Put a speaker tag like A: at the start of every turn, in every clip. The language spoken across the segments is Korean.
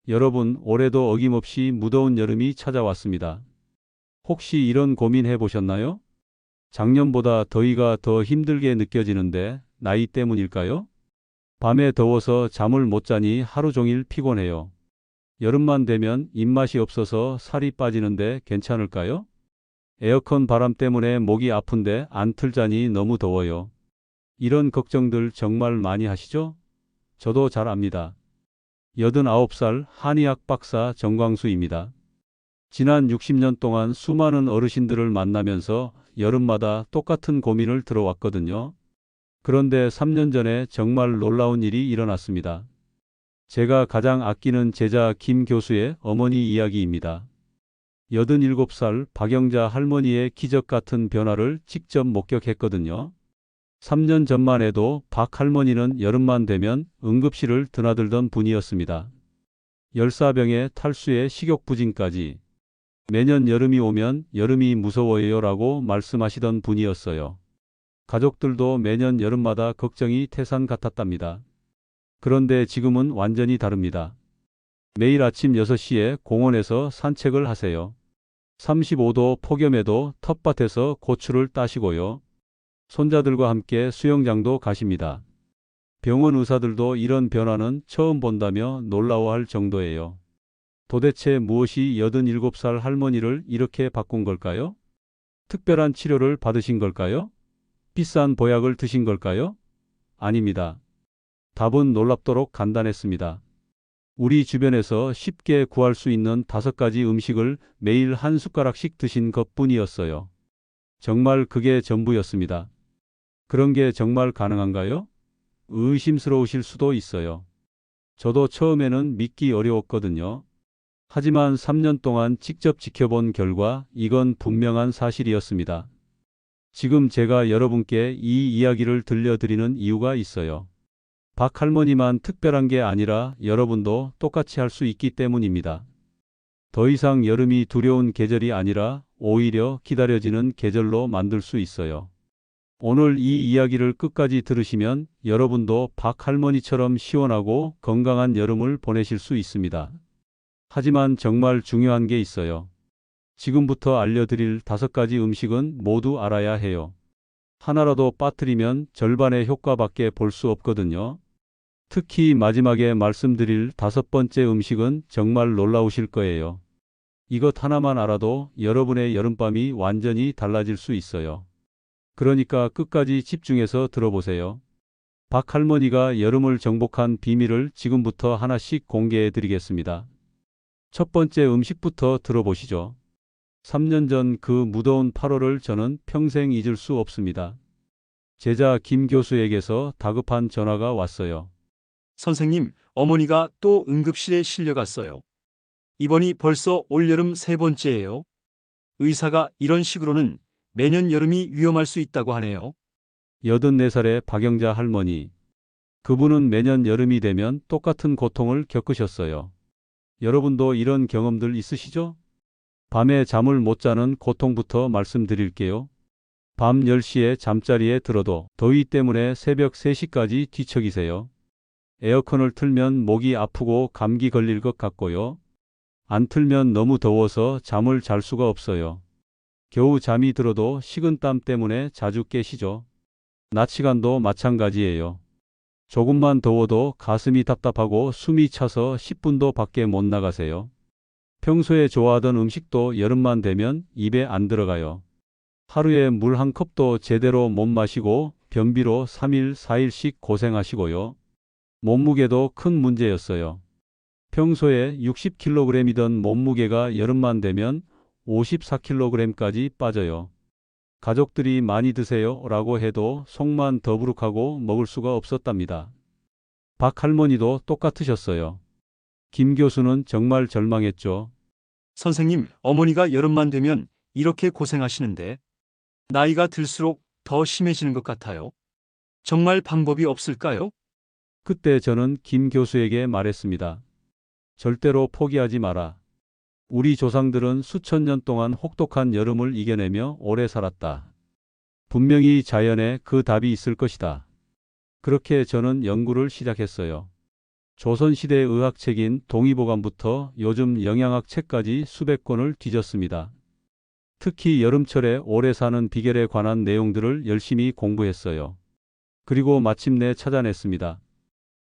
A: 여러분, 올해도 어김없이 무더운 여름이 찾아왔습니다. 혹시 이런 고민 해보셨나요? 작년보다 더위가 더 힘들게 느껴지는데 나이 때문일까요? 밤에 더워서 잠을 못 자니 하루 종일 피곤해요. 여름만 되면 입맛이 없어서 살이 빠지는데 괜찮을까요? 에어컨 바람 때문에 목이 아픈데 안 틀자니 너무 더워요. 이런 걱정들 정말 많이 하시죠? 저도 잘 압니다. 89살 한의학 박사 정광수입니다. 지난 60년 동안 수많은 어르신들을 만나면서 여름마다 똑같은 고민을 들어왔거든요. 그런데 3년 전에 정말 놀라운 일이 일어났습니다. 제가 가장 아끼는 제자 김 교수의 어머니 이야기입니다. 87살 박영자 할머니의 기적 같은 변화를 직접 목격했거든요. 3년 전만 해도 박 할머니는 여름만 되면 응급실을 드나들던 분이었습니다. 열사병에 탈수에 식욕부진까지. 매년 여름이 오면 여름이 무서워요 라고 말씀하시던 분이었어요. 가족들도 매년 여름마다 걱정이 태산 같았답니다. 그런데 지금은 완전히 다릅니다. 매일 아침 6시에 공원에서 산책을 하세요. 35도 폭염에도 텃밭에서 고추를 따시고요. 손자들과 함께 수영장도 가십니다. 병원 의사들도 이런 변화는 처음 본다며 놀라워할 정도예요. 도대체 무엇이 87살 할머니를 이렇게 바꾼 걸까요? 특별한 치료를 받으신 걸까요? 비싼 보약을 드신 걸까요? 아닙니다. 답은 놀랍도록 간단했습니다. 우리 주변에서 쉽게 구할 수 있는 5가지 음식을 매일 한 숟가락씩 드신 것뿐이었어요. 정말 그게 전부였습니다. 그런 게 정말 가능한가요? 의심스러우실 수도 있어요. 저도 처음에는 믿기 어려웠거든요. 하지만 3년 동안 직접 지켜본 결과 이건 분명한 사실이었습니다. 지금 제가 여러분께 이 이야기를 들려드리는 이유가 있어요. 박 할머니만 특별한 게 아니라 여러분도 똑같이 할 수 있기 때문입니다. 더 이상 여름이 두려운 계절이 아니라 오히려 기다려지는 계절로 만들 수 있어요. 오늘 이 이야기를 끝까지 들으시면 여러분도 박 할머니처럼 시원하고 건강한 여름을 보내실 수 있습니다. 하지만 정말 중요한 게 있어요. 지금부터 알려드릴 5가지 음식은 모두 알아야 해요. 하나라도 빠뜨리면 절반의 효과밖에 볼 수 없거든요. 특히 마지막에 말씀드릴 5번째 음식은 정말 놀라우실 거예요. 이것 하나만 알아도 여러분의 여름밤이 완전히 달라질 수 있어요. 그러니까 끝까지 집중해서 들어보세요. 박 할머니가 여름을 정복한 비밀을 지금부터 하나씩 공개해 드리겠습니다. 첫 번째 음식부터 들어보시죠. 3년 전 그 무더운 8월을 저는 평생 잊을 수 없습니다. 제자 김 교수에게서 다급한 전화가 왔어요.
B: 선생님, 어머니가 또 응급실에 실려갔어요. 입원이 벌써 올여름 3번째예요. 의사가 이런 식으로는 매년 여름이 위험할 수 있다고 하네요.
A: 84살의 박영자 할머니. 그분은 매년 여름이 되면 똑같은 고통을 겪으셨어요. 여러분도 이런 경험들 있으시죠? 밤에 잠을 못 자는 고통부터 말씀드릴게요. 밤 10시에 잠자리에 들어도 더위 때문에 새벽 3시까지 뒤척이세요. 에어컨을 틀면 목이 아프고 감기 걸릴 것 같고요. 안 틀면 너무 더워서 잠을 잘 수가 없어요. 겨우 잠이 들어도 식은땀 때문에 자주 깨시죠. 낮 시간도 마찬가지예요. 조금만 더워도 가슴이 답답하고 숨이 차서 10분도 밖에 못 나가세요. 평소에 좋아하던 음식도 여름만 되면 입에 안 들어가요. 하루에 물 한 컵도 제대로 못 마시고 변비로 3일, 4일씩 고생하시고요. 몸무게도 큰 문제였어요. 평소에 60kg이던 몸무게가 여름만 되면 54kg까지 빠져요. 가족들이 많이 드세요 라고 해도 속만 더부룩하고 먹을 수가 없었답니다. 박 할머니도 똑같으셨어요. 김 교수는 정말 절망했죠.
B: 선생님, 어머니가 여름만 되면 이렇게 고생하시는데 나이가 들수록 더 심해지는 것 같아요. 정말 방법이 없을까요?
A: 그때 저는 김 교수에게 말했습니다. 절대로 포기하지 마라. 우리 조상들은 수천 년 동안 혹독한 여름을 이겨내며 오래 살았다. 분명히 자연에 그 답이 있을 것이다. 그렇게 저는 연구를 시작했어요. 조선시대 의학책인 동의보감부터 요즘 영양학 책까지 수백 권을 뒤졌습니다. 특히 여름철에 오래 사는 비결에 관한 내용들을 열심히 공부했어요. 그리고 마침내 찾아냈습니다.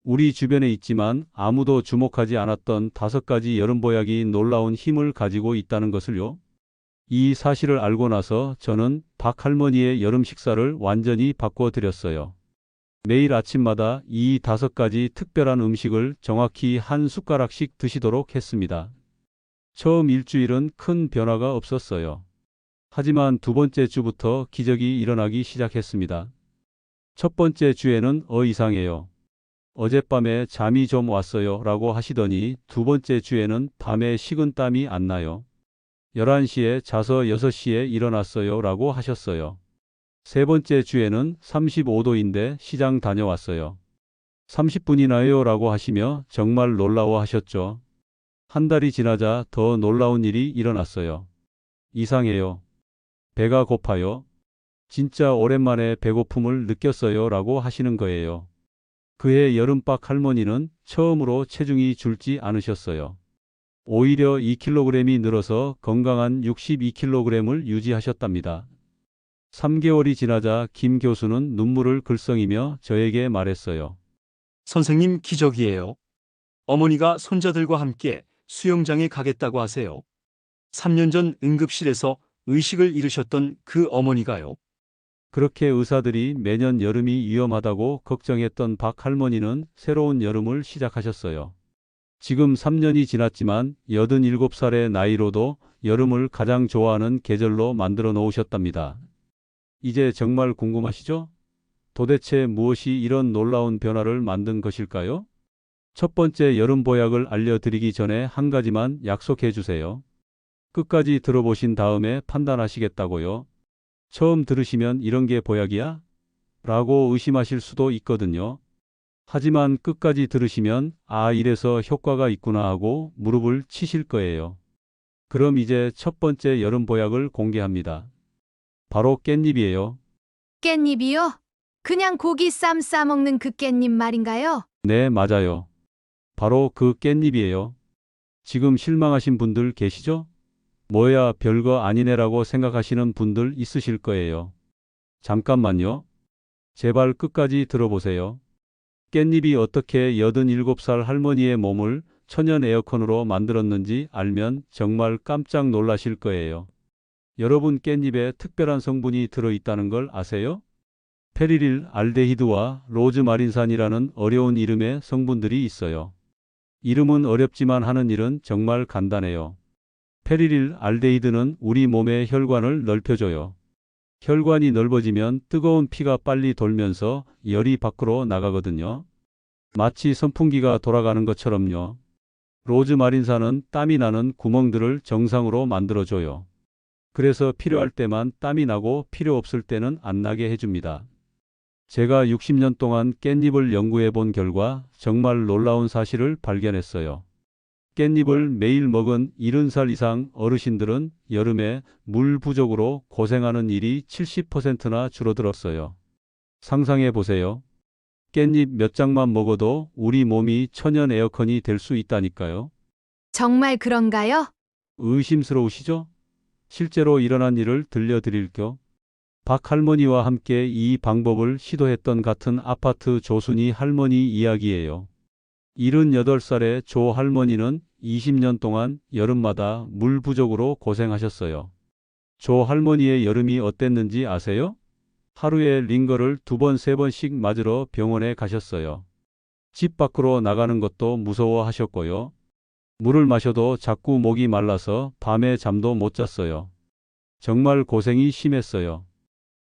A: 우리 주변에 있지만 아무도 주목하지 않았던 5가지 여름보약이 놀라운 힘을 가지고 있다는 것을요. 이 사실을 알고 나서 저는 박 할머니의 여름 식사를 완전히 바꿔드렸어요. 매일 아침마다 이 5가지 특별한 음식을 정확히 한 숟가락씩 드시도록 했습니다. 처음 일주일은 큰 변화가 없었어요. 하지만 2번째 주부터 기적이 일어나기 시작했습니다. 첫 번째 주에는 이상해요. 어젯밤에 잠이 좀 왔어요 라고 하시더니 2번째 주에는 밤에 식은땀이 안 나요. 11시에 자서 6시에 일어났어요 라고 하셨어요. 3번째 주에는 35도인데 시장 다녀왔어요. 30분이나요 라고 하시며 정말 놀라워 하셨죠. 한 달이 지나자 더 놀라운 일이 일어났어요. 이상해요. 배가 고파요. 진짜 오랜만에 배고픔을 느꼈어요 라고 하시는 거예요. 그해 여름박 할머니는 처음으로 체중이 줄지 않으셨어요. 오히려 2kg이 늘어서 건강한 62kg을 유지하셨답니다. 3개월이 지나자 김 교수는 눈물을 글썽이며 저에게 말했어요.
B: 선생님 기적이에요. 어머니가 손자들과 함께 수영장에 가겠다고 하세요. 3년 전 응급실에서 의식을 잃으셨던 그 어머니가요.
A: 그렇게 의사들이 매년 여름이 위험하다고 걱정했던 박 할머니는 새로운 여름을 시작하셨어요. 지금 3년이 지났지만 87살의 나이로도 여름을 가장 좋아하는 계절로 만들어 놓으셨답니다. 이제 정말 궁금하시죠? 도대체 무엇이 이런 놀라운 변화를 만든 것일까요? 첫 번째 여름 보약을 알려드리기 전에 한 가지만 약속해 주세요. 끝까지 들어보신 다음에 판단하시겠다고요. 처음 들으시면 이런 게 보약이야? 라고 의심하실 수도 있거든요. 하지만 끝까지 들으시면 이래서 효과가 있구나 하고 무릎을 치실 거예요. 그럼 이제 첫 번째 여름 보약을 공개합니다. 바로 깻잎이에요.
C: 깻잎이요? 그냥 고기 쌈 싸먹는 그 깻잎 말인가요?
A: 네, 맞아요. 바로 그 깻잎이에요. 지금 실망하신 분들 계시죠? 뭐야 별거 아니네라고 생각하시는 분들 있으실 거예요. 잠깐만요. 제발 끝까지 들어보세요. 깻잎이 어떻게 87살 할머니의 몸을 천연 에어컨으로 만들었는지 알면 정말 깜짝 놀라실 거예요. 여러분 깻잎에 특별한 성분이 들어있다는 걸 아세요? 페리릴 알데히드와 로즈마린산이라는 어려운 이름의 성분들이 있어요. 이름은 어렵지만 하는 일은 정말 간단해요. 페리릴 알데히드는 우리 몸의 혈관을 넓혀줘요. 혈관이 넓어지면 뜨거운 피가 빨리 돌면서 열이 밖으로 나가거든요. 마치 선풍기가 돌아가는 것처럼요. 로즈마린산은 땀이 나는 구멍들을 정상으로 만들어줘요. 그래서 필요할 때만 땀이 나고 필요 없을 때는 안 나게 해줍니다. 제가 60년 동안 깻잎을 연구해 본 결과 정말 놀라운 사실을 발견했어요. 깻잎을 매일 먹은 70살 이상 어르신들은 여름에 물 부족으로 고생하는 일이 70%나 줄어들었어요. 상상해 보세요. 깻잎 몇 장만 먹어도 우리 몸이 천연 에어컨이 될 수 있다니까요.
C: 정말 그런가요?
A: 의심스러우시죠? 실제로 일어난 일을 들려드릴게요. 박 할머니와 함께 이 방법을 시도했던 같은 아파트 조순이 할머니 이야기예요. 78살의 조 할머니는 20년 동안 여름마다 물 부족으로 고생하셨어요. 조 할머니의 여름이 어땠는지 아세요? 하루에 링거를 2번, 3번씩 맞으러 병원에 가셨어요. 집 밖으로 나가는 것도 무서워하셨고요. 물을 마셔도 자꾸 목이 말라서 밤에 잠도 못 잤어요. 정말 고생이 심했어요.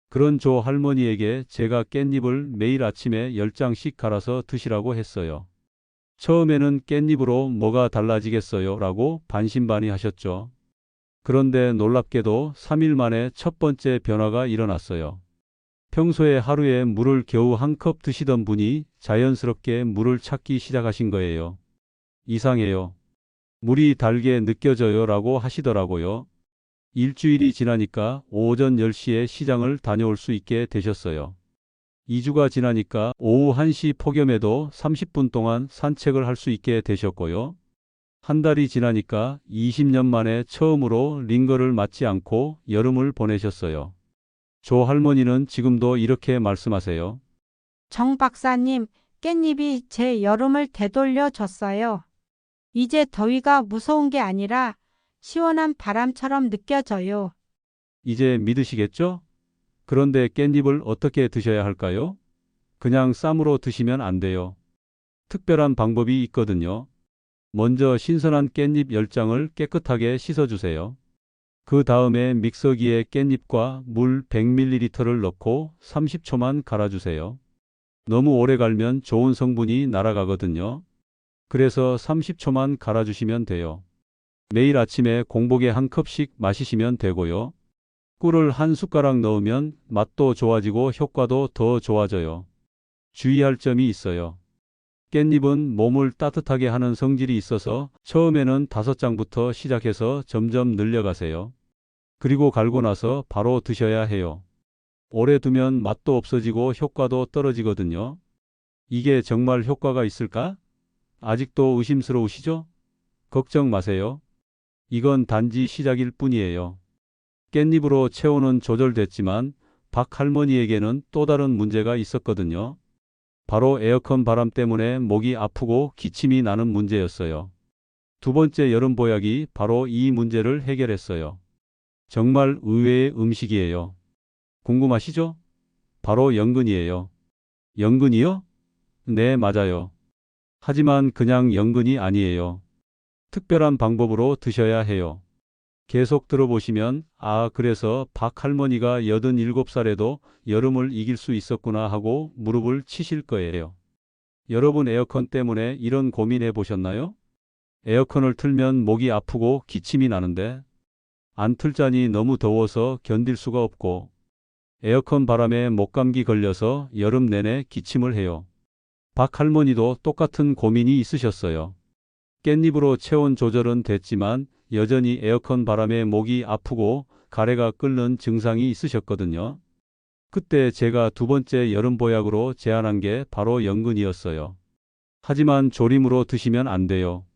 A: 그런 조 할머니에게 제가 깻잎을 매일 아침에 10장씩 갈아서 드시라고 했어요. 처음에는 깻잎으로 뭐가 달라지겠어요? 라고 반신반의하셨죠. 그런데 놀랍게도 3일 만에 첫 번째 변화가 일어났어요. 평소에 하루에 물을 겨우 한 컵 드시던 분이 자연스럽게 물을 찾기 시작하신 거예요. 이상해요. 물이 달게 느껴져요 라고 하시더라고요. 일주일이 지나니까 오전 10시에 시장을 다녀올 수 있게 되셨어요. 2주가 지나니까 오후 1시 폭염에도 30분 동안 산책을 할 수 있게 되셨고요. 한 달이 지나니까 20년 만에 처음으로 링거를 맞지 않고 여름을 보내셨어요. 조 할머니는 지금도 이렇게 말씀하세요.
D: 정 박사님, 깻잎이 제 여름을 되돌려 줬어요. 이제 더위가 무서운 게 아니라 시원한 바람처럼 느껴져요.
A: 이제 믿으시겠죠? 그런데 깻잎을 어떻게 드셔야 할까요? 그냥 쌈으로 드시면 안 돼요. 특별한 방법이 있거든요. 먼저 신선한 깻잎 10장을 깨끗하게 씻어주세요. 그 다음에 믹서기에 깻잎과 물 100ml를 넣고 30초만 갈아주세요. 너무 오래 갈면 좋은 성분이 날아가거든요. 그래서 30초만 갈아주시면 돼요. 매일 아침에 공복에 한 컵씩 마시시면 되고요. 꿀을 한 숟가락 넣으면 맛도 좋아지고 효과도 더 좋아져요. 주의할 점이 있어요. 깻잎은 몸을 따뜻하게 하는 성질이 있어서 처음에는 5장부터 시작해서 점점 늘려가세요. 그리고 갈고 나서 바로 드셔야 해요. 오래 두면 맛도 없어지고 효과도 떨어지거든요. 이게 정말 효과가 있을까? 아직도 의심스러우시죠? 걱정 마세요. 이건 단지 시작일 뿐이에요. 깻잎으로 체온은 조절됐지만 박 할머니에게는 또 다른 문제가 있었거든요. 바로 에어컨 바람 때문에 목이 아프고 기침이 나는 문제였어요. 두 번째 여름 보약이 바로 이 문제를 해결했어요. 정말 의외의 음식이에요. 궁금하시죠? 바로 연근이에요. 연근이요? 네, 맞아요. 하지만 그냥 연근이 아니에요. 특별한 방법으로 드셔야 해요. 계속 들어보시면 그래서 박 할머니가 87살에도 여름을 이길 수 있었구나 하고 무릎을 치실 거예요. 여러분 에어컨 때문에 이런 고민해 보셨나요? 에어컨을 틀면 목이 아프고 기침이 나는데 안 틀자니 너무 더워서 견딜 수가 없고 에어컨 바람에 목감기 걸려서 여름 내내 기침을 해요. 박 할머니도 똑같은 고민이 있으셨어요. 깻잎으로 체온 조절은 됐지만 여전히 에어컨 바람에 목이 아프고 가래가 끓는 증상이 있으셨거든요. 그때 제가 두 번째 여름 보약으로 제안한 게 바로 연근이었어요. 하지만 조림으로 드시면 안 돼요.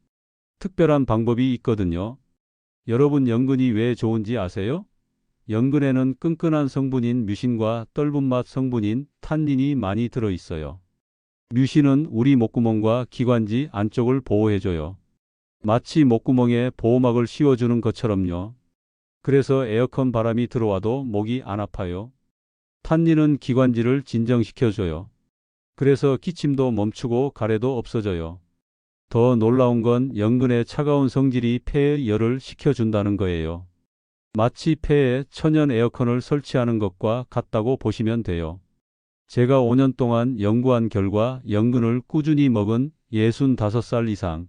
A: 특별한 방법이 있거든요. 여러분 연근이 왜 좋은지 아세요? 연근에는 끈끈한 성분인 뮤신과 떫은 맛 성분인 탄닌이 많이 들어있어요. 뮤신은 우리 목구멍과 기관지 안쪽을 보호해줘요. 마치 목구멍에 보호막을 씌워주는 것처럼요. 그래서 에어컨 바람이 들어와도 목이 안 아파요. 탄닌은 기관지를 진정시켜줘요. 그래서 기침도 멈추고 가래도 없어져요. 더 놀라운 건 연근의 차가운 성질이 폐에 열을 식혀준다는 거예요. 마치 폐에 천연 에어컨을 설치하는 것과 같다고 보시면 돼요. 제가 5년 동안 연구한 결과 연근을 꾸준히 먹은 65살 이상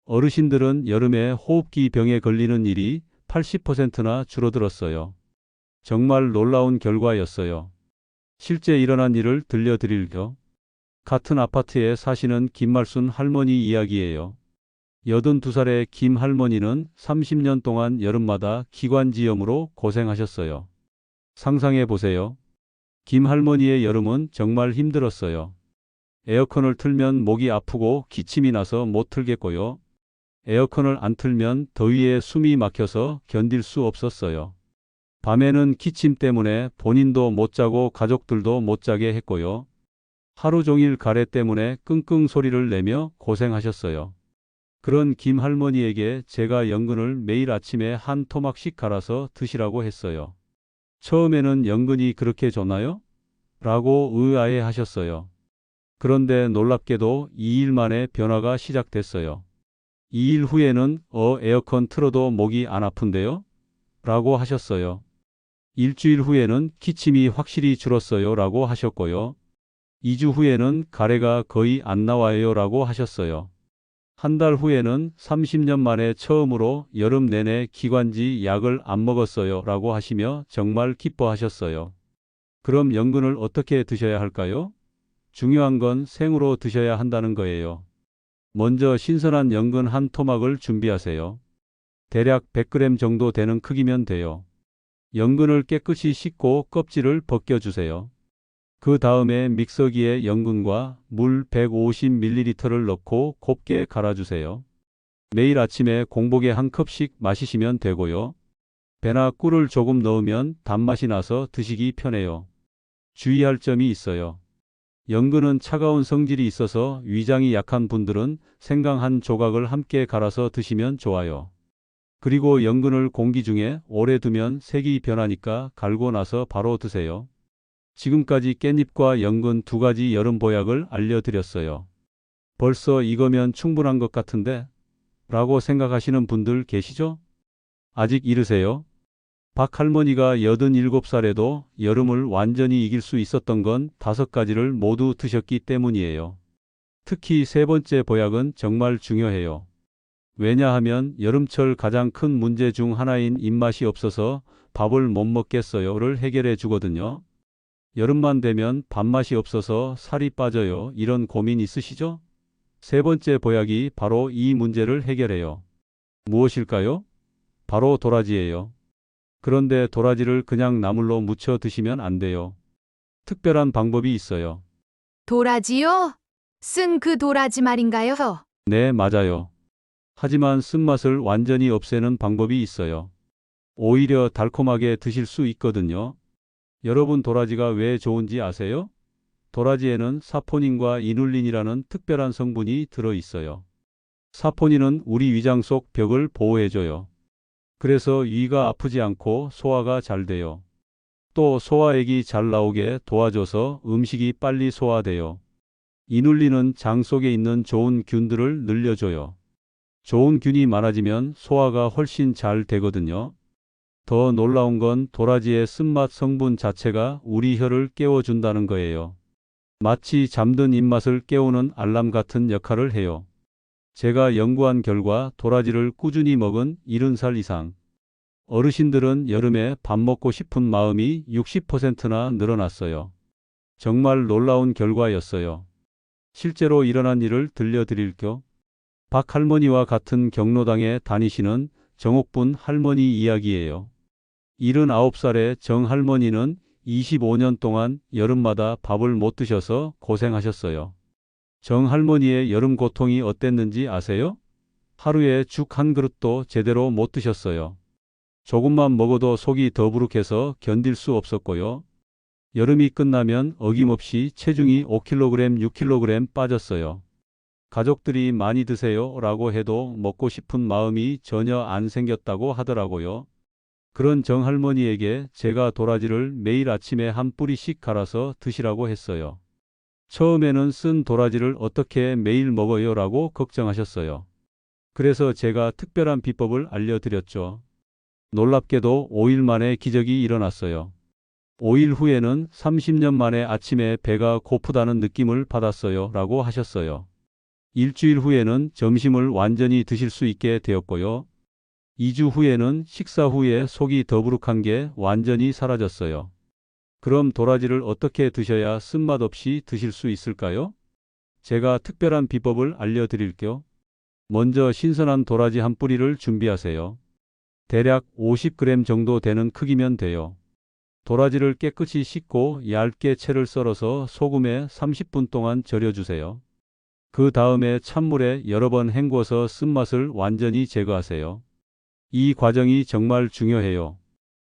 A: 어르신들은 여름에 호흡기 병에 걸리는 일이 80%나 줄어들었어요. 정말 놀라운 결과였어요. 실제 일어난 일을 들려드릴게요. 같은 아파트에 사시는 김말순 할머니 이야기예요. 82살의 김 할머니는 30년 동안 여름마다 기관지염으로 고생하셨어요. 상상해 보세요. 김 할머니의 여름은 정말 힘들었어요. 에어컨을 틀면 목이 아프고 기침이 나서 못 틀겠고요. 에어컨을 안 틀면 더위에 숨이 막혀서 견딜 수 없었어요. 밤에는 기침 때문에 본인도 못 자고 가족들도 못 자게 했고요. 하루 종일 가래 때문에 끙끙 소리를 내며 고생하셨어요. 그런 김 할머니에게 제가 연근을 매일 아침에 한 토막씩 갈아서 드시라고 했어요. 처음에는 연근이 그렇게 좋나요? 라고 의아해 하셨어요. 그런데 놀랍게도 2일 만에 변화가 시작됐어요. 2일 후에는 에어컨 틀어도 목이 안 아픈데요? 라고 하셨어요. 일주일 후에는 기침이 확실히 줄었어요. 라고 하셨고요. 2주 후에는 가래가 거의 안 나와요. 라고 하셨어요. 한 달 후에는 30년 만에 처음으로 여름 내내 기관지 약을 안 먹었어요. 라고 하시며 정말 기뻐하셨어요. 그럼 연근을 어떻게 드셔야 할까요? 중요한 건 생으로 드셔야 한다는 거예요. 먼저 신선한 연근 한 토막을 준비하세요. 대략 100g 정도 되는 크기면 돼요. 연근을 깨끗이 씻고 껍질을 벗겨주세요. 그 다음에 믹서기에 연근과 물 150ml를 넣고 곱게 갈아주세요. 매일 아침에 공복에 한 컵씩 마시시면 되고요. 배나 꿀을 조금 넣으면 단맛이 나서 드시기 편해요. 주의할 점이 있어요. 연근은 차가운 성질이 있어서 위장이 약한 분들은 생강 한 조각을 함께 갈아서 드시면 좋아요. 그리고 연근을 공기 중에 오래 두면 색이 변하니까 갈고 나서 바로 드세요. 지금까지 깻잎과 연근 두 가지 여름 보약을 알려드렸어요. 벌써 이거면 충분한 것 같은데? 라고 생각하시는 분들 계시죠? 아직 이르세요? 박 할머니가 87살에도 여름을 완전히 이길 수 있었던 건 5가지를 모두 드셨기 때문이에요. 특히 세 번째 보약은 정말 중요해요. 왜냐하면 여름철 가장 큰 문제 중 하나인 입맛이 없어서 밥을 못 먹겠어요를 해결해 주거든요. 여름만 되면 밥맛이 없어서 살이 빠져요. 이런 고민 있으시죠? 세 번째 보약이 바로 이 문제를 해결해요. 무엇일까요? 바로 도라지예요. 그런데 도라지를 그냥 나물로 무쳐 드시면 안 돼요. 특별한 방법이 있어요.
C: 도라지요? 쓴 그 도라지 말인가요?
A: 네, 맞아요. 하지만 쓴맛을 완전히 없애는 방법이 있어요. 오히려 달콤하게 드실 수 있거든요. 여러분 도라지가 왜 좋은지 아세요? 도라지에는 사포닌과 이눌린이라는 특별한 성분이 들어 있어요. 사포닌은 우리 위장 속 벽을 보호해줘요. 그래서 위가 아프지 않고 소화가 잘 돼요. 또 소화액이 잘 나오게 도와줘서 음식이 빨리 소화돼요. 이눌린은 장 속에 있는 좋은 균들을 늘려줘요. 좋은 균이 많아지면 소화가 훨씬 잘 되거든요. 더 놀라운 건 도라지의 쓴맛 성분 자체가 우리 혀를 깨워준다는 거예요. 마치 잠든 입맛을 깨우는 알람 같은 역할을 해요. 제가 연구한 결과 도라지를 꾸준히 먹은 70살 이상 어르신들은 여름에 밥 먹고 싶은 마음이 60%나 늘어났어요. 정말 놀라운 결과였어요. 실제로 일어난 일을 들려드릴게요. 박 할머니와 같은 경로당에 다니시는 정옥분 할머니 이야기예요. 79살의 정 할머니는 25년 동안 여름마다 밥을 못 드셔서 고생하셨어요. 정 할머니의 여름 고통이 어땠는지 아세요? 하루에 죽 한 그릇도 제대로 못 드셨어요. 조금만 먹어도 속이 더부룩해서 견딜 수 없었고요. 여름이 끝나면 어김없이 체중이 5kg, 6kg 빠졌어요. 가족들이 많이 드세요 라고 해도 먹고 싶은 마음이 전혀 안 생겼다고 하더라고요. 그런 정할머니에게 제가 도라지를 매일 아침에 한 뿌리씩 갈아서 드시라고 했어요. 처음에는 쓴 도라지를 어떻게 매일 먹어요 라고 걱정하셨어요. 그래서 제가 특별한 비법을 알려드렸죠. 놀랍게도 5일 만에 기적이 일어났어요. 5일 후에는 30년 만에 아침에 배가 고프다는 느낌을 받았어요 라고 하셨어요. 일주일 후에는 점심을 완전히 드실 수 있게 되었고요. 2주 후에는 식사 후에 속이 더부룩한 게 완전히 사라졌어요. 그럼 도라지를 어떻게 드셔야 쓴맛 없이 드실 수 있을까요? 제가 특별한 비법을 알려드릴게요. 먼저 신선한 도라지 한 뿌리를 준비하세요. 대략 50g 정도 되는 크기면 돼요. 도라지를 깨끗이 씻고 얇게 채를 썰어서 소금에 30분 동안 절여주세요. 그 다음에 찬물에 여러 번 헹궈서 쓴맛을 완전히 제거하세요. 이 과정이 정말 중요해요.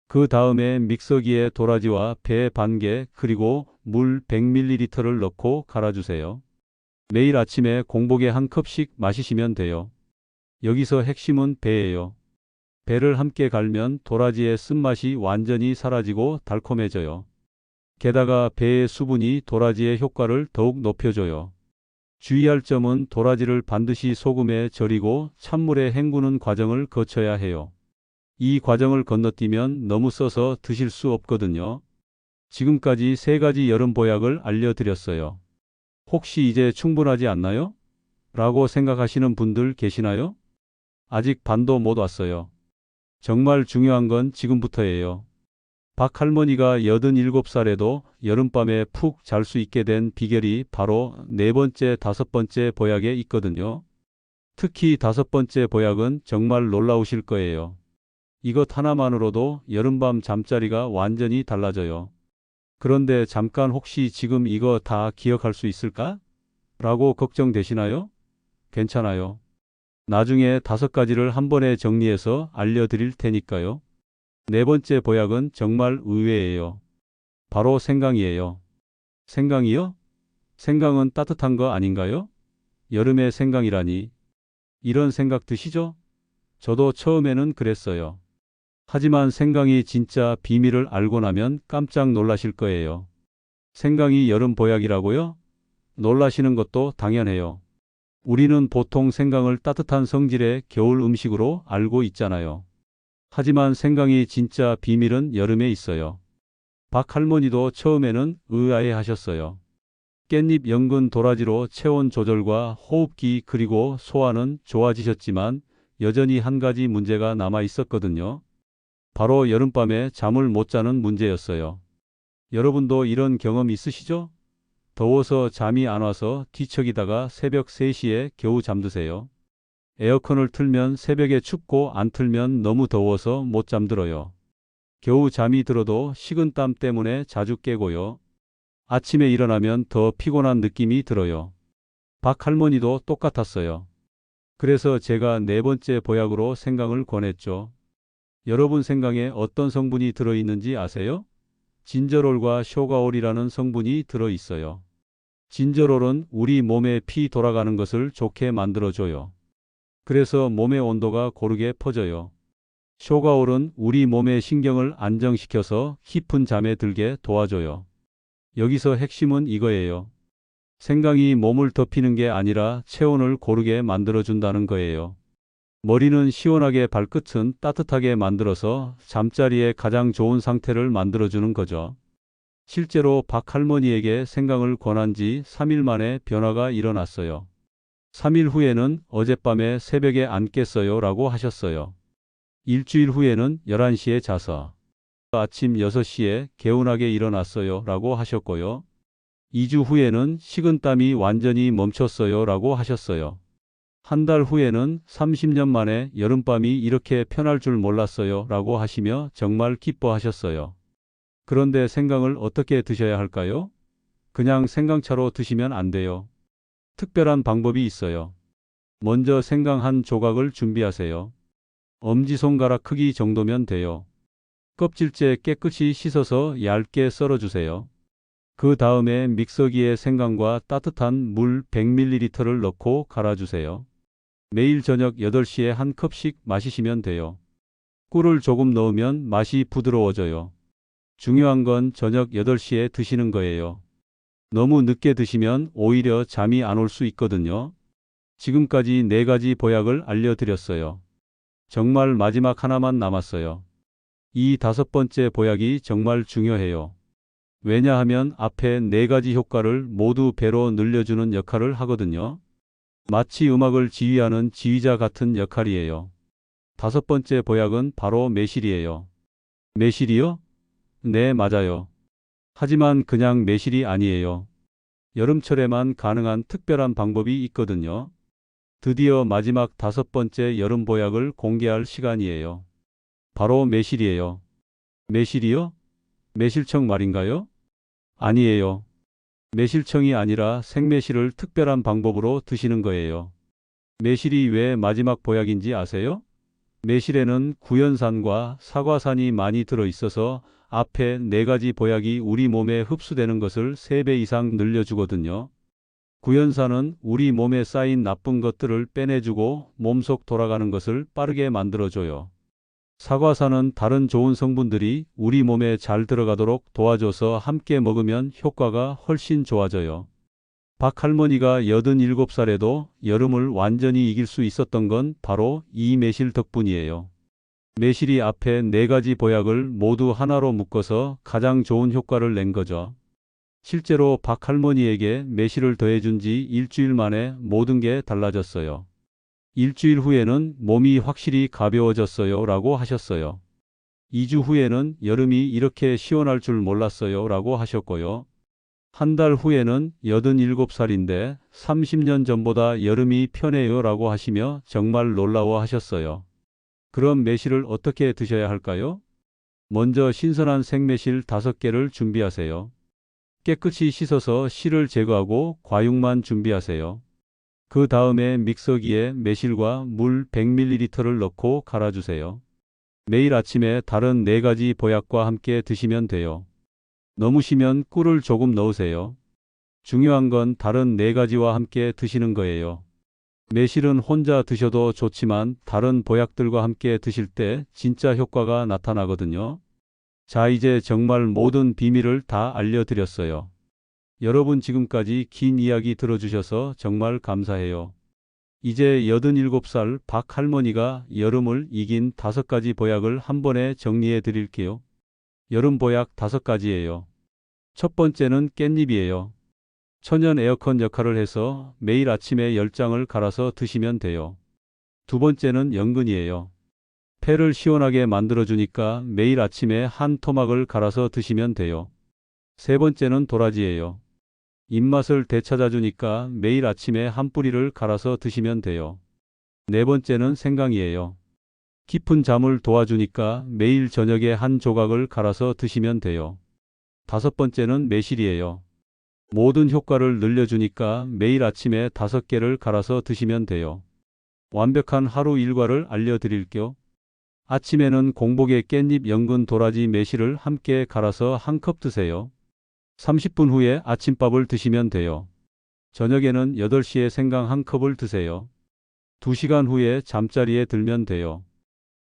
A: 그 다음에 믹서기에 도라지와 배 반 개 그리고 물 100ml를 넣고 갈아주세요. 매일 아침에 공복에 한 컵씩 마시시면 돼요. 여기서 핵심은 배예요. 배를 함께 갈면 도라지의 쓴맛이 완전히 사라지고 달콤해져요. 게다가 배의 수분이 도라지의 효과를 더욱 높여줘요. 주의할 점은 도라지를 반드시 소금에 절이고 찬물에 헹구는 과정을 거쳐야 해요. 이 과정을 건너뛰면 너무 써서 드실 수 없거든요. 지금까지 3가지 여름 보약을 알려드렸어요. 혹시 이제 충분하지 않나요? 라고 생각하시는 분들 계시나요? 아직 반도 못 왔어요. 정말 중요한 건 지금부터예요. 박 할머니가 87살에도 여름밤에 푹 잘 수 있게 된 비결이 바로 4번째, 5번째 보약에 있거든요. 특히 5번째 보약은 정말 놀라우실 거예요. 이것 하나만으로도 여름밤 잠자리가 완전히 달라져요. 그런데 잠깐 혹시 지금 이거 다 기억할 수 있을까? 라고 걱정되시나요? 괜찮아요. 나중에 5가지를 한 번에 정리해서 알려드릴 테니까요. 네 번째 보약은 정말 의외예요. 바로 생강이에요. 생강이요? 생강은 따뜻한 거 아닌가요? 여름에 생강이라니. 이런 생각 드시죠? 저도 처음에는 그랬어요. 하지만 생강이 진짜 비밀을 알고 나면 깜짝 놀라실 거예요. 생강이 여름 보약이라고요? 놀라시는 것도 당연해요. 우리는 보통 생강을 따뜻한 성질의 겨울 음식으로 알고 있잖아요. 하지만 생강이 진짜 비밀은 여름에 있어요. 박 할머니도 처음에는 의아해 하셨어요. 깻잎 연근 도라지로 체온 조절과 호흡기 그리고 소화는 좋아지셨지만 여전히 한 가지 문제가 남아 있었거든요. 바로 여름밤에 잠을 못 자는 문제였어요. 여러분도 이런 경험 있으시죠? 더워서 잠이 안 와서 뒤척이다가 새벽 3시에 겨우 잠드세요. 에어컨을 틀면 새벽에 춥고 안 틀면 너무 더워서 못 잠들어요. 겨우 잠이 들어도 식은땀 때문에 자주 깨고요. 아침에 일어나면 더 피곤한 느낌이 들어요. 박 할머니도 똑같았어요. 그래서 제가 네 번째 보약으로 생강을 권했죠. 여러분 생강에 어떤 성분이 들어있는지 아세요? 진저롤과 쇼가올이라는 성분이 들어있어요. 진저롤은 우리 몸에 피 돌아가는 것을 좋게 만들어줘요. 그래서 몸의 온도가 고르게 퍼져요. 쇼가올은 우리 몸의 신경을 안정시켜서 깊은 잠에 들게 도와줘요. 여기서 핵심은 이거예요. 생강이 몸을 덮이는 게 아니라 체온을 고르게 만들어준다는 거예요. 머리는 시원하게 발끝은 따뜻하게 만들어서 잠자리에 가장 좋은 상태를 만들어주는 거죠. 실제로 박 할머니에게 생강을 권한 지 3일 만에 변화가 일어났어요. 3일 후에는 어젯밤에 새벽에 안 깼어요 라고 하셨어요. 일주일 후에는 11시에 자서 아침 6시에 개운하게 일어났어요 라고 하셨고요. 2주 후에는 식은땀이 완전히 멈췄어요 라고 하셨어요. 한 달 후에는 30년 만에 여름밤이 이렇게 편할 줄 몰랐어요 라고 하시며 정말 기뻐하셨어요. 그런데 생강을 어떻게 드셔야 할까요? 그냥 생강차로 드시면 안 돼요. 특별한 방법이 있어요. 먼저 생강 한 조각을 준비하세요. 엄지손가락 크기 정도면 돼요. 껍질째 깨끗이 씻어서 얇게 썰어주세요. 그 다음에 믹서기에 생강과 따뜻한 물 100ml를 넣고 갈아주세요. 매일 저녁 8시에 한 컵씩 마시시면 돼요. 꿀을 조금 넣으면 맛이 부드러워져요. 중요한 건 저녁 8시에 드시는 거예요. 너무 늦게 드시면 오히려 잠이 안 올 수 있거든요. 지금까지 4가지 보약을 알려드렸어요. 정말 마지막 하나만 남았어요. 이 5번째 보약이 정말 중요해요. 왜냐하면 앞에 4가지 효과를 모두 배로 늘려주는 역할을 하거든요. 마치 음악을 지휘하는 지휘자 같은 역할이에요. 5번째 보약은 바로 매실이에요. 매실이요? 네, 맞아요. 하지만 그냥 매실이 아니에요. 여름철에만 가능한 특별한 방법이 있거든요. 드디어 마지막 5번째 여름 보약을 공개할 시간이에요. 바로 매실이에요. 매실이요? 매실청 말인가요? 아니에요. 매실청이 아니라 생매실을 특별한 방법으로 드시는 거예요. 매실이 왜 마지막 보약인지 아세요? 매실에는 구연산과 사과산이 많이 들어있어서 앞에 4가지 보약이 우리 몸에 흡수되는 것을 3배 이상 늘려주거든요. 구연산은 우리 몸에 쌓인 나쁜 것들을 빼내주고 몸속 돌아가는 것을 빠르게 만들어줘요. 사과산은 다른 좋은 성분들이 우리 몸에 잘 들어가도록 도와줘서 함께 먹으면 효과가 훨씬 좋아져요. 박 할머니가 87살에도 여름을 완전히 이길 수 있었던 건 바로 이 매실 덕분이에요. 매실이 앞에 4가지 보약을 모두 하나로 묶어서 가장 좋은 효과를 낸 거죠. 실제로 박 할머니에게 매실을 더해준 지 일주일 만에 모든 게 달라졌어요. 일주일 후에는 몸이 확실히 가벼워졌어요 라고 하셨어요. 2주 후에는 여름이 이렇게 시원할 줄 몰랐어요 라고 하셨고요. 한 달 후에는 87살인데 30년 전보다 여름이 편해요 라고 하시며 정말 놀라워 하셨어요. 그럼 매실을 어떻게 드셔야 할까요? 먼저 신선한 생매실 5개를 준비하세요. 깨끗이 씻어서 실을 제거하고 과육만 준비하세요. 그 다음에 믹서기에 매실과 물 100ml를 넣고 갈아주세요. 매일 아침에 다른 4가지 보약과 함께 드시면 돼요. 너무 시면 꿀을 조금 넣으세요. 중요한 건 다른 4가지와 함께 드시는 거예요. 매실은 혼자 드셔도 좋지만 다른 보약들과 함께 드실 때 진짜 효과가 나타나거든요. 자, 이제 정말 모든 비밀을 다 알려드렸어요. 여러분 지금까지 긴 이야기 들어주셔서 정말 감사해요. 이제 87살 박 할머니가 여름을 이긴 5가지 보약을 한 번에 정리해 드릴게요. 여름 보약 5가지예요. 첫 번째는 깻잎이에요. 천연 에어컨 역할을 해서 매일 아침에 10장을 갈아서 드시면 돼요. 두 번째는 연근이에요. 폐를 시원하게 만들어주니까 매일 아침에 한 토막을 갈아서 드시면 돼요. 세 번째는 도라지예요. 입맛을 되찾아주니까 매일 아침에 한 뿌리를 갈아서 드시면 돼요. 네 번째는 생강이에요. 깊은 잠을 도와주니까 매일 저녁에 한 조각을 갈아서 드시면 돼요. 다섯 번째는 매실이에요. 모든 효과를 늘려주니까 매일 아침에 5개를 갈아서 드시면 돼요. 완벽한 하루 일과를 알려드릴게요. 아침에는 공복에 깻잎, 연근, 도라지, 매실을 함께 갈아서 한 컵 드세요. 30분 후에 아침밥을 드시면 돼요. 저녁에는 8시에 생강 한 컵을 드세요. 2시간 후에 잠자리에 들면 돼요.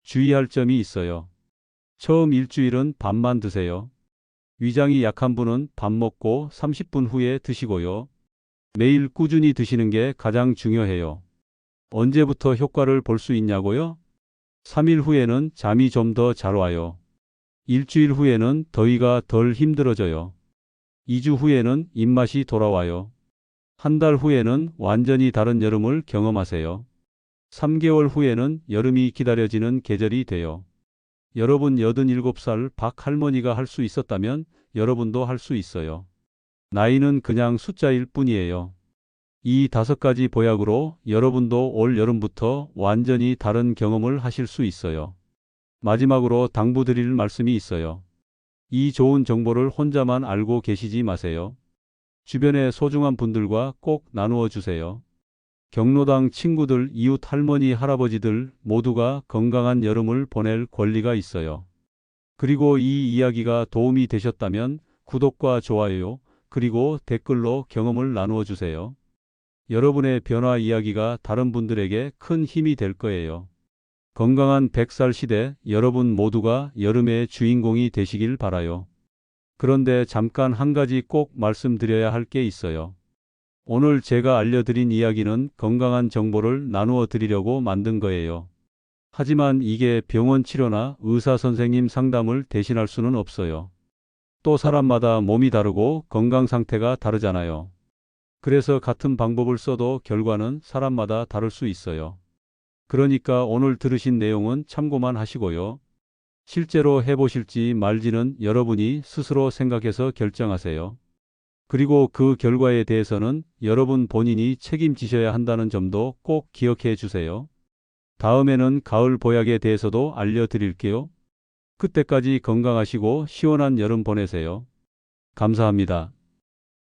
A: 주의할 점이 있어요. 처음 일주일은 밥만 드세요. 위장이 약한 분은 밥 먹고 30분 후에 드시고요. 매일 꾸준히 드시는 게 가장 중요해요. 언제부터 효과를 볼 수 있냐고요? 3일 후에는 잠이 좀 더 잘 와요. 일주일 후에는 더위가 덜 힘들어져요. 2주 후에는 입맛이 돌아와요. 한 달 후에는 완전히 다른 여름을 경험하세요. 3개월 후에는 여름이 기다려지는 계절이 돼요. 여러분 87살 박 할머니가 할 수 있었다면 여러분도 할 수 있어요. 나이는 그냥 숫자일 뿐이에요. 이 5가지 보약으로 여러분도 올 여름부터 완전히 다른 경험을 하실 수 있어요. 마지막으로 당부드릴 말씀이 있어요. 이 좋은 정보를 혼자만 알고 계시지 마세요. 주변의 소중한 분들과 꼭 나누어 주세요. 경로당 친구들, 이웃 할머니, 할아버지들 모두가 건강한 여름을 보낼 권리가 있어요. 그리고 이 이야기가 도움이 되셨다면 구독과 좋아요, 그리고 댓글로 경험을 나누어 주세요. 여러분의 변화 이야기가 다른 분들에게 큰 힘이 될 거예요. 건강한 100살 시대, 여러분 모두가 여름의 주인공이 되시길 바라요. 그런데 잠깐 한 가지 꼭 말씀드려야 할 게 있어요. 오늘 제가 알려드린 이야기는 건강한 정보를 나누어 드리려고 만든 거예요. 하지만 이게 병원 치료나 의사 선생님 상담을 대신할 수는 없어요. 또 사람마다 몸이 다르고 건강 상태가 다르잖아요. 그래서 같은 방법을 써도 결과는 사람마다 다를 수 있어요. 그러니까 오늘 들으신 내용은 참고만 하시고요. 실제로 해보실지 말지는 여러분이 스스로 생각해서 결정하세요. 그리고 그 결과에 대해서는 여러분 본인이 책임지셔야 한다는 점도 꼭 기억해 주세요. 다음에는 가을 보약에 대해서도 알려드릴게요. 그때까지 건강하시고 시원한 여름 보내세요. 감사합니다.